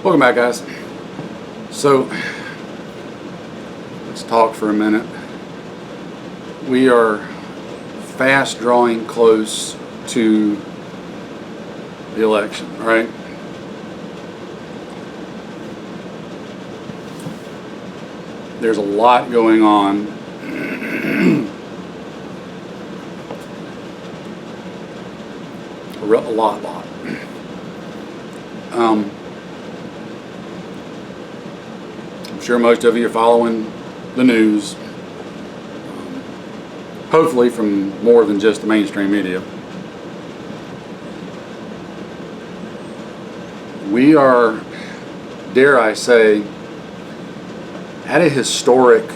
Welcome back, guys. So let's talk for a minute. We are fast drawing close to the election, right? There's a lot going on. A lot. I'm sure most of you are following the news, hopefully from more than just the mainstream media. We are, dare I say, at a historic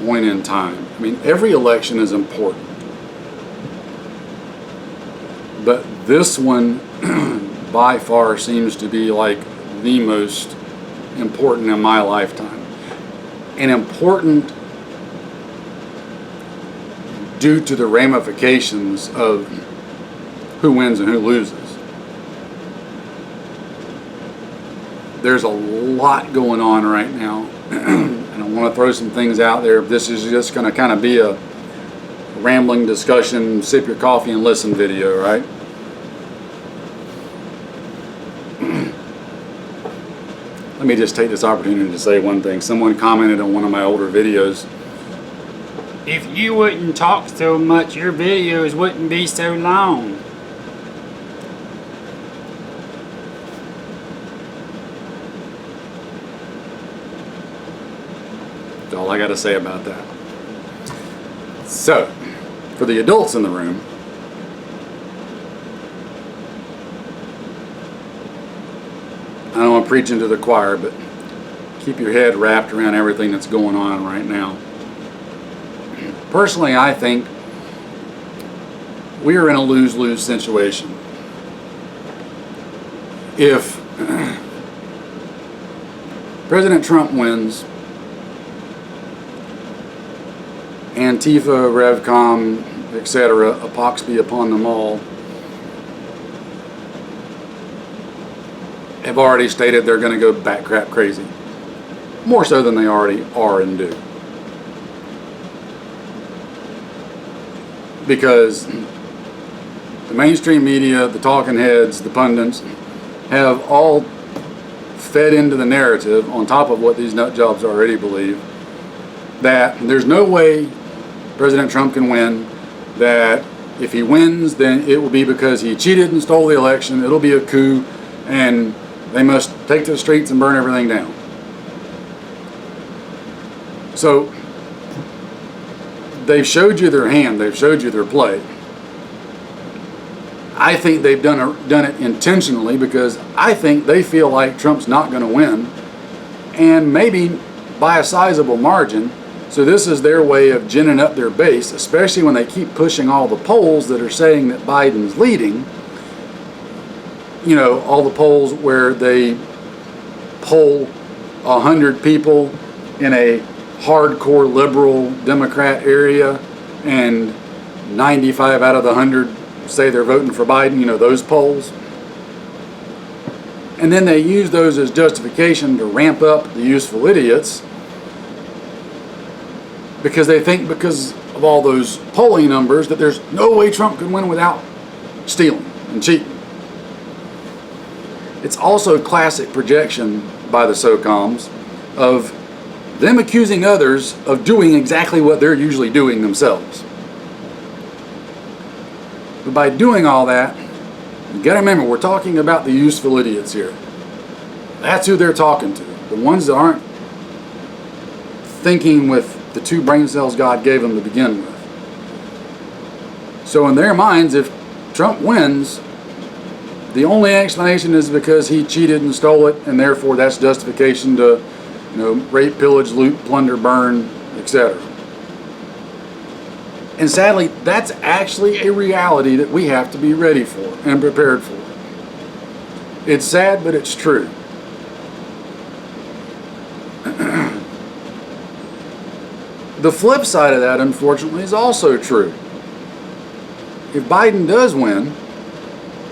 point in time. I mean, every election is important, but this one by far seems to be like the most important in my lifetime. And important due to the ramifications of who wins and who loses. There's a lot going on right now. And I want to throw some things out there. This is just going to kind of be a rambling discussion, sip your coffee and listen video, right? Let me just take this opportunity to say one thing. Someone commented on one of my older videos, if you wouldn't talk so much, your videos wouldn't be so long. That's all I got to say about that. So, for the adults in the room, I don't want to preach into the choir, but keep your head wrapped around everything that's going on right now. Personally, I think we are in a lose-lose situation. If President Trump wins, Antifa, Revcom, etc., a pox be upon them all, have already stated they're going to go bat crap crazy. More so than they already are and do. Because the mainstream media, the talking heads, the pundits, have all fed into the narrative, on top of what these nut jobs already believe, that there's no way President Trump can win, that if he wins, then it will be because he cheated and stole the election, it'll be a coup, and they must take to the streets and burn everything down. So, they've showed you their hand, they've showed you their play. I think they've done it intentionally, because I think they feel like Trump's not going to win, and maybe by a sizable margin. So this is their way of ginning up their base, especially when they keep pushing all the polls that are saying that Biden's leading. You know, all the polls where they poll 100 people in a hardcore liberal Democrat area, and 95 out of the 100 say they're voting for Biden, you know, those polls. And then they use those as justification to ramp up the useful idiots, because they think because of all those polling numbers that there's no way Trump can win without stealing and cheating. It's also classic projection by the SOCOMs of them accusing others of doing exactly what they're usually doing themselves. But by doing all that, you gotta remember, we're talking about the useful idiots here. That's who they're talking to. The ones that aren't thinking with the 2 brain cells God gave them to begin with. So in their minds, if Trump wins, the only explanation is because he cheated and stole it, and therefore that's justification to, you know, rape, pillage, loot, plunder, burn, etc. And sadly, that's actually a reality that we have to be ready for and prepared for. It's sad, but it's true. The flip side of that, unfortunately, is also true. If Biden does win,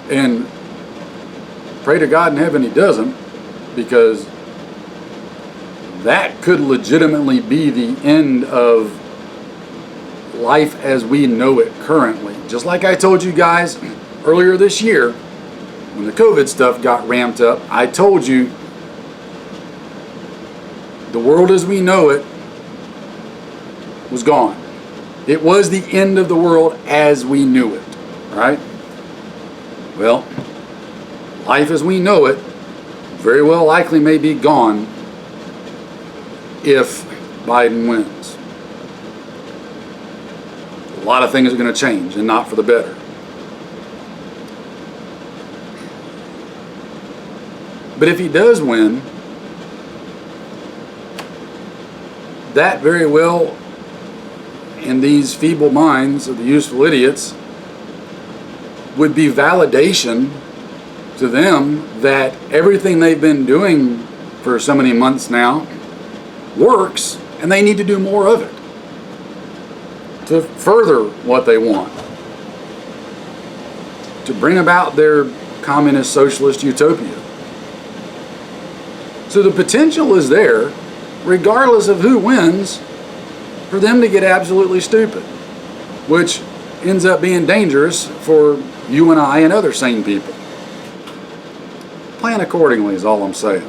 and pray to God in heaven he doesn't, because that could legitimately be the end of life as we know it currently. Just like I told you guys earlier this year, when the COVID stuff got ramped up, I told you the world as we know it was gone. It was the end of the world as we knew it, right? Well, life as we know it very well likely may be gone if Biden wins. A lot of things are going to change, and not for the better. But if he does win, that very well, in these feeble minds of the useful idiots, would be validation to them that everything they've been doing for so many months now works, and they need to do more of it to further what they want, to bring about their communist socialist utopia. So the potential is there, regardless of who wins, for them to get absolutely stupid, which ends up being dangerous for you and I and other sane people. Plan accordingly is all I'm saying.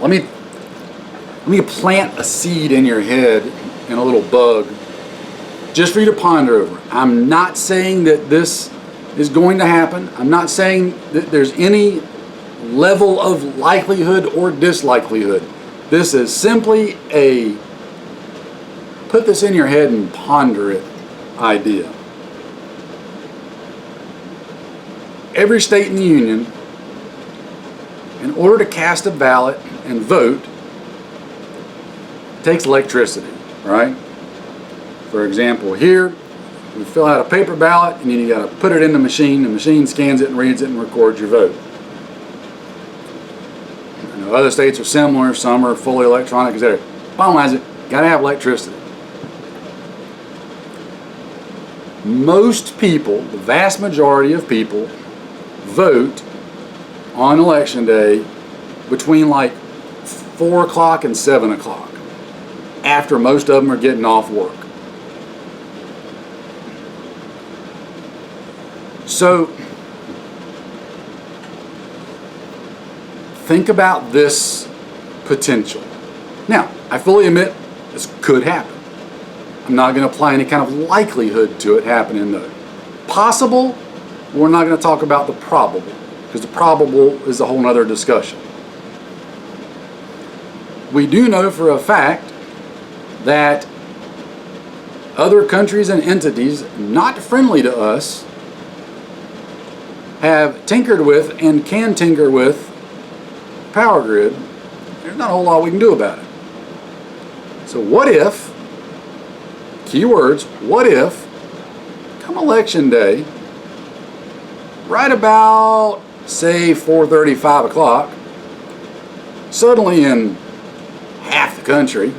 Let me plant a seed in your head and a little bug just for you to ponder over. I'm not saying that this is going to happen. I'm not saying that there's any level of likelihood or dislikelihood. This is simply a put this in your head and ponder it idea. Every state in the union, in order to cast a ballot and vote, takes electricity, right? For example, here, you fill out a paper ballot and then you got to put it in the machine scans it and reads it and records your vote. I know other states are similar, some are fully electronic, etc. Bottom line is, you got to have electricity. Most people, the vast majority of people, vote on election day between like 4 o'clock and 7 o'clock, after most of them are getting off work. So think about this potential. Now, I fully admit this could happen. I'm not going to apply any kind of likelihood to it happening though. Possible, we're not going to talk about the probable, because the probable is a whole other discussion. We do know for a fact that other countries and entities not friendly to us have tinkered with and can tinker with power grid. There's not a whole lot we can do about it. So what if, keywords, what if, come election day, right about, say, 4:30, 5 o'clock, suddenly in half the country,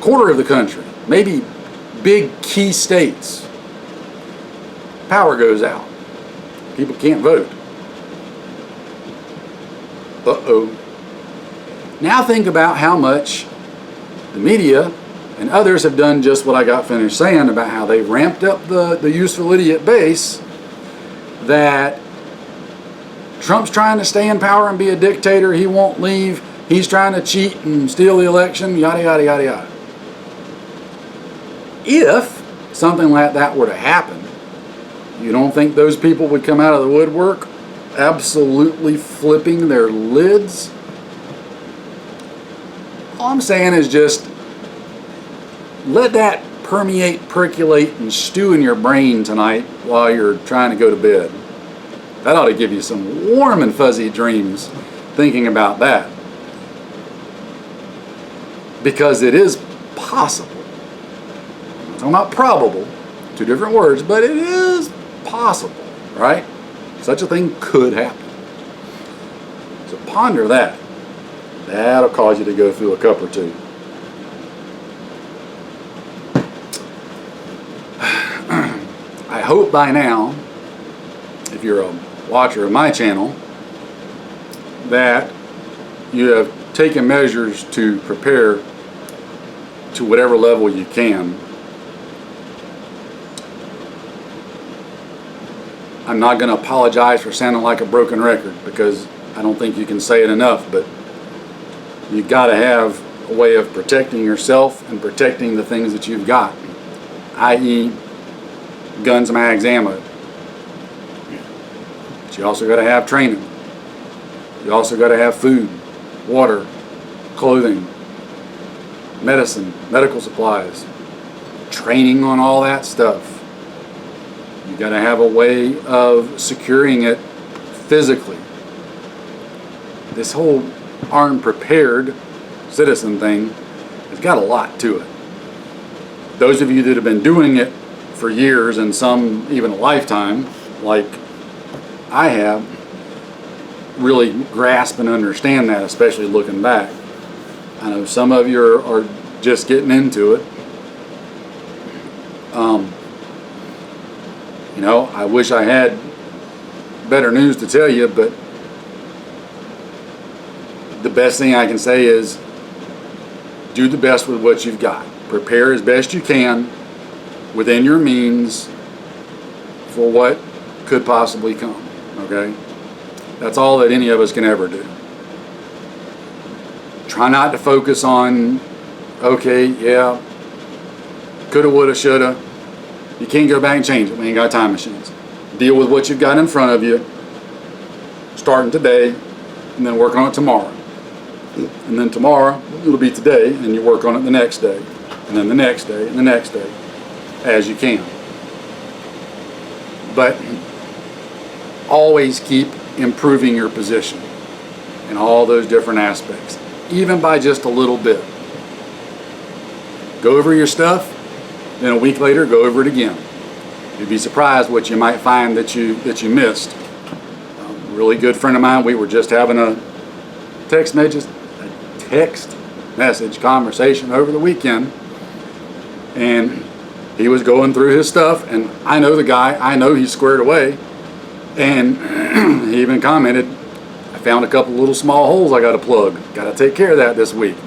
quarter of the country, maybe big key states, power goes out. People can't vote. Uh-oh. Now think about how much the media and others have done just what I got finished saying about how they've ramped up the useful idiot base, that Trump's trying to stay in power and be a dictator, he won't leave, he's trying to cheat and steal the election, yada, yada, yada, yada. If something like that were to happen, you don't think those people would come out of the woodwork absolutely flipping their lids? All I'm saying is just let that permeate, percolate, and stew in your brain tonight while you're trying to go to bed. That ought to give you some warm and fuzzy dreams thinking about that. Because it is possible. I'm talking about probable, two different words, but it is possible, right? Such a thing could happen. So ponder that. That'll cause you to go through a cup or two. I hope by now if you're a watcher of my channel, that you have taken measures to prepare to whatever level you can. I'm not going to apologize for sounding like a broken record, because I don't think you can say it enough, but you got to have a way of protecting yourself and protecting the things that you've got, i.e. guns, mags, ammo. But you also got to have training. You also got to have food, water, clothing, medicine, medical supplies, training on all that stuff. You got to have a way of securing it physically. This whole armed prepared citizen thing has got a lot to it. Those of you that have been doing it for years and some even a lifetime, like I have, really grasp and understand that, especially looking back. I know some of you are just getting into it. You know, I wish I had better news to tell you, but the best thing I can say is do the best with what you've got. Prepare as best you can within your means for what could possibly come, okay? That's all that any of us can ever do. Try not to focus on, okay, yeah, coulda, woulda, shoulda. You can't go back and change it. We ain't got time machines. Deal with what you've got in front of you, starting today, and then work on it tomorrow. And then tomorrow, it'll be today, and you work on it the next day, and then the next day, and the next day, as you can. But always keep improving your position in all those different aspects, even by just a little bit. Go over your stuff, then a week later, go over it again. You'd be surprised what you might find that you missed. A really good friend of mine, we were just having a text message conversation over the weekend, and he was going through his stuff, and I know the guy, I know he's squared away, and he even commented, I found a couple little small holes I got to plug. Got to take care of that this week.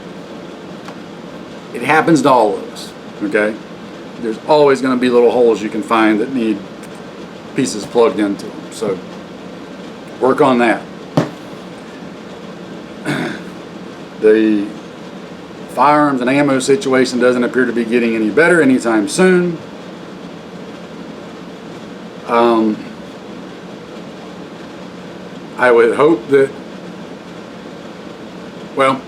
It happens to all of us, okay? There's always going to be little holes you can find that need pieces plugged into them. So work on that. The firearms and ammo situation doesn't appear to be getting any better anytime soon. I would hope that, well,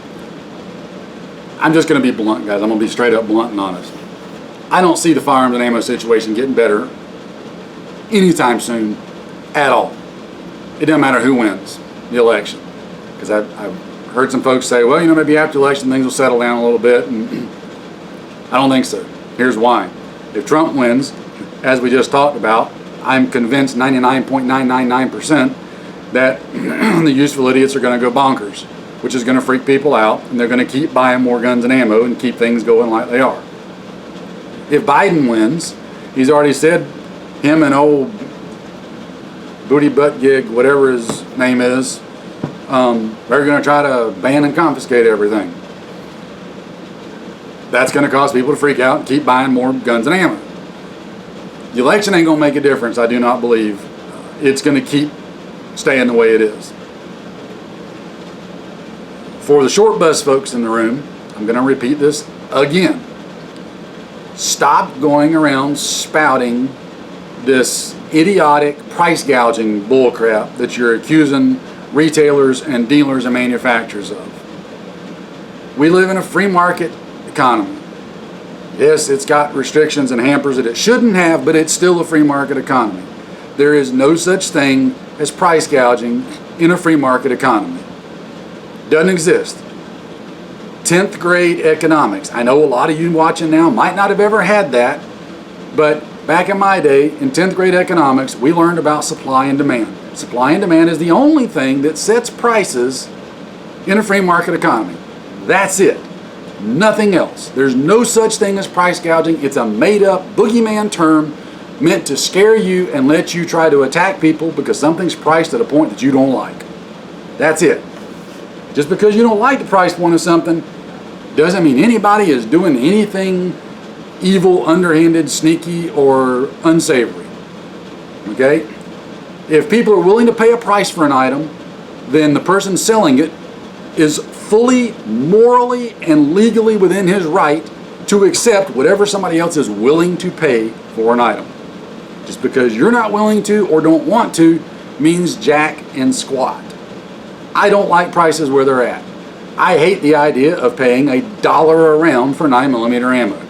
I'm just going to be blunt, guys. I'm going to be straight up blunt and honest. I don't see the firearms and ammo situation getting better anytime soon at all. It doesn't matter who wins the election. Because I've heard some folks say, well, you know, maybe after the election things will settle down a little bit. And I don't think so. Here's why. If Trump wins, as we just talked about, I'm convinced 99.999% that the useful idiots are going to go bonkers, which is going to freak people out, and they're going to keep buying more guns and ammo and keep things going like they are. If Biden wins, he's already said him and old Booty Butt Gig, whatever his name is, they're going to try to ban and confiscate everything. That's going to cause people to freak out and keep buying more guns and ammo. The election ain't going to make a difference, I do not believe. It's going to keep staying the way it is. For the short bus folks in the room, I'm going to repeat this again. Stop going around spouting this idiotic price gouging bullcrap that you're accusing retailers and dealers and manufacturers of. We live in a free market economy. Yes, it's got restrictions and hampers that it shouldn't have, but it's still a free market economy. There is no such thing as price gouging in a free market economy. Doesn't exist. 10th grade economics. I know a lot of you watching now might not have ever had that, but back in my day, in 10th grade economics, we learned about supply and demand. Supply and demand is the only thing that sets prices in a free market economy. That's it. Nothing else. There's no such thing as price gouging. It's a made-up boogeyman term meant to scare you and let you try to attack people because something's priced at a point that you don't like. That's it. Just because you don't like the price point of something doesn't mean anybody is doing anything evil, underhanded, sneaky, or unsavory. Okay? If people are willing to pay a price for an item, then the person selling it is fully, morally, and legally within his right to accept whatever somebody else is willing to pay for an item. Just because you're not willing to or don't want to means jack and squat. I don't like prices where they're at. I hate the idea of paying $1 a round for 9mm ammo.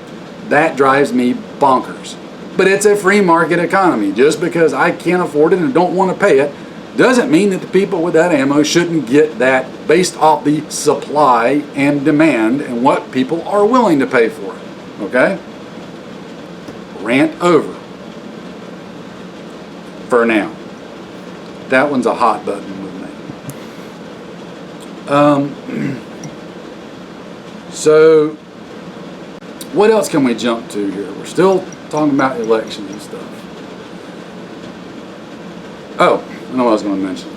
That drives me bonkers. But it's a free market economy. Just because I can't afford it and don't want to pay it doesn't mean that the people with that ammo shouldn't get that based off the supply and demand and what people are willing to pay for it. Okay? Rant over. For now. That one's a hot button with me. So, what else can we jump to here? We're still talking about elections and stuff. Oh, I know what I was going to mention.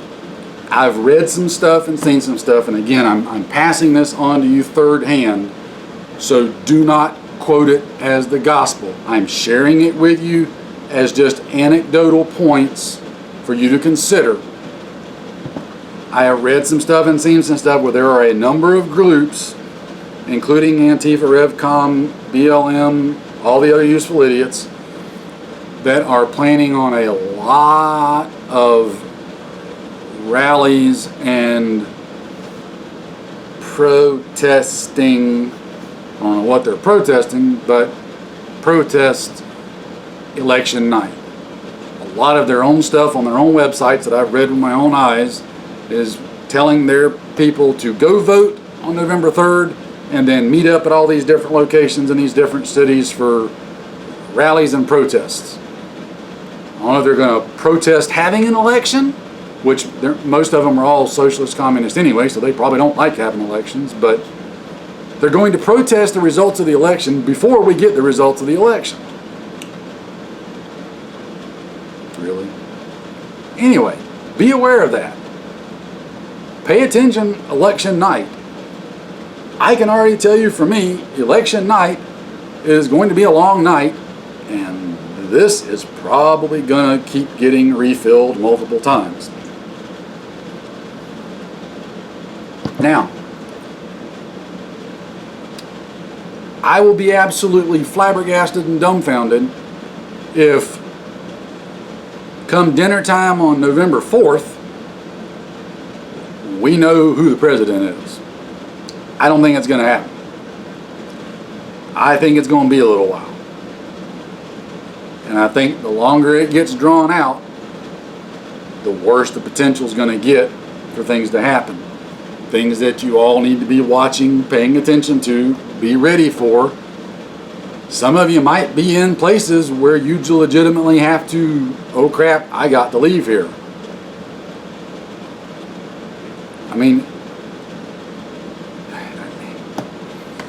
I've read some stuff and seen some stuff, and again, I'm passing this on to you third hand, so do not quote it as the gospel. I'm sharing it with you as just anecdotal points for you to consider. I have read some stuff and seen some stuff where there are a number of groups, including Antifa, Revcom, BLM, all the other useful idiots, that are planning on a lot of rallies and protesting. I don't know what they're protesting, but protest election night. A lot of their own stuff on their own websites that I've read with my own eyes is telling their people to go vote on November 3rd and then meet up at all these different locations in these different cities for rallies and protests. I don't know if they're going to protest having an election, which most of them are all socialist communists anyway, so they probably don't like having elections, but they're going to protest the results of the election before we get the results of the election. Really? Anyway, be aware of that. Pay attention election night. I can already tell you for me, election night is going to be a long night, and this is probably going to keep getting refilled multiple times. Now, I will be absolutely flabbergasted and dumbfounded if come dinner time on November 4th, we know who the president is. I don't think it's going to happen. I think it's going to be a little while. And I think the longer it gets drawn out, the worse the potential is going to get for things to happen. Things that you all need to be watching, paying attention to, be ready for. Some of you might be in places where you legitimately have to, oh crap, I got to leave here. I mean,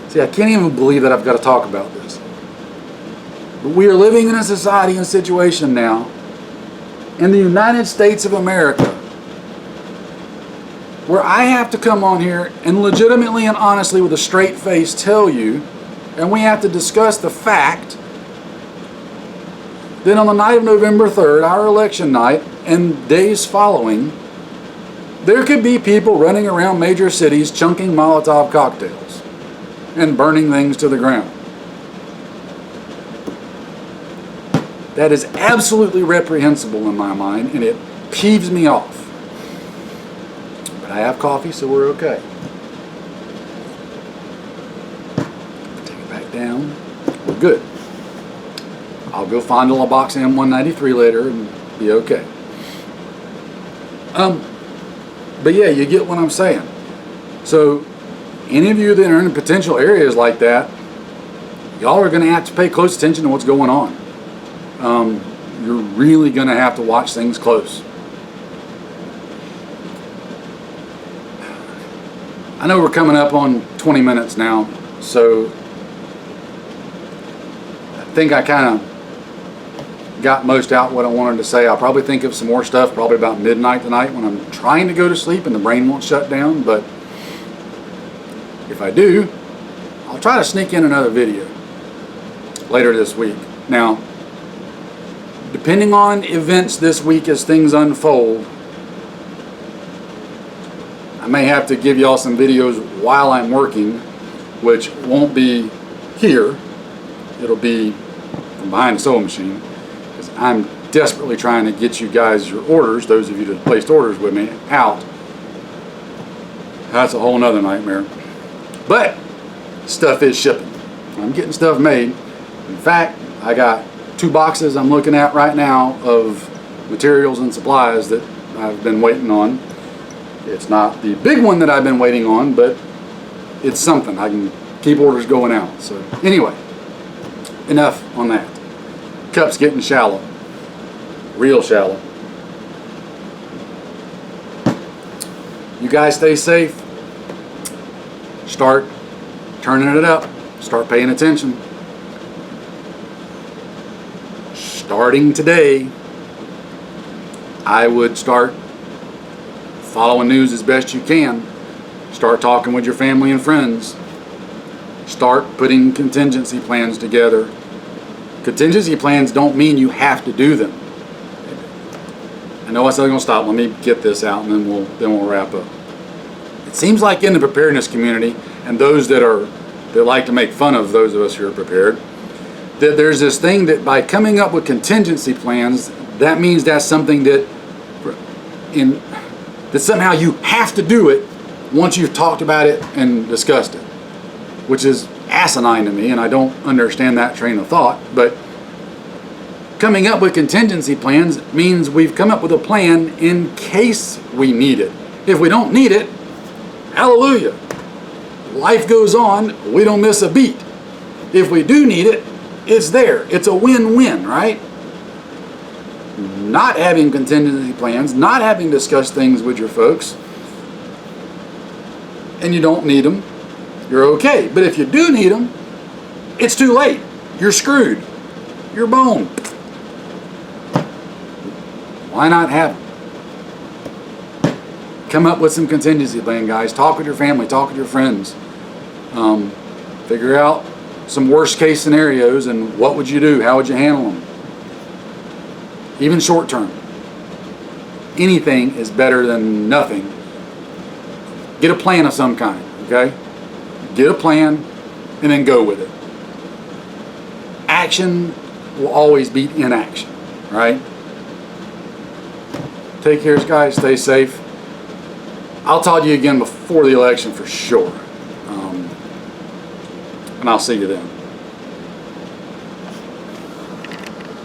see, I can't even believe that I've got to talk about this. But we are living in a society and situation now in the United States of America where I have to come on here and legitimately and honestly with a straight face tell you, and we have to discuss the fact that on the night of November 3rd, our election night, and days following, there could be people running around major cities chunking Molotov cocktails and burning things to the ground. That is absolutely reprehensible in my mind, and it peeves me off. But I have coffee, so we're okay. Take it back down. We're good. I'll go find a box of M193 later and be okay. But yeah, you get what I'm saying. So, any of you that are in potential areas like that, y'all are going to have to pay close attention to what's going on. You're really going to have to watch things close. I know we're coming up on 20 minutes now, so I think I kind of got most out what I wanted to say. I'll probably think of some more stuff probably about midnight tonight when I'm trying to go to sleep and the brain won't shut down. But if I do, I'll try to sneak in another video later this week. Now, depending on events this week as things unfold, I may have to give y'all some videos while I'm working, which won't be here. It'll be from behind the sewing machine, because I'm desperately trying to get you guys your orders, those of you that placed orders with me, out. That's a whole nother nightmare. But stuff is shipping. I'm getting stuff made. In fact, I got 2 boxes I'm looking at right now of materials and supplies that I've been waiting on. It's not the big one that I've been waiting on, but it's something. I can keep orders going out. So anyway, enough on that. Cup's getting shallow. Real shallow. You guys stay safe. Start turning it up. Start paying attention. Starting today, I would start following news as best you can. Start talking with your family and friends. Start putting contingency plans together. Contingency plans don't mean you have to do them. I know I said I'm going to stop. Let me get this out and then we'll wrap up. It seems like in the preparedness community and those that like to make fun of those of us who are prepared, that there's this thing that by coming up with contingency plans, that means that's something that somehow you have to do it once you've talked about it and discussed it, which is asinine to me, and I don't understand that train of thought. But coming up with contingency plans means we've come up with a plan in case we need it. If we don't need it, hallelujah. Life goes on, we don't miss a beat. If we do need it, it's there. It's a win-win, right? Not having contingency plans, not having discussed things with your folks, and you don't need them, you're okay. But if you do need them, it's too late. You're screwed. You're boned. Why not have them? Come up with some contingency plan, guys. Talk with your family. Talk with your friends. Figure out some worst case scenarios and what would you do? How would you handle them? Even short term. Anything is better than nothing. Get a plan of some kind, okay? Get a plan and then go with it. Action will always beat inaction, right? Take care, guys. Stay safe. I'll talk to you again before the election for sure. And I'll see you then.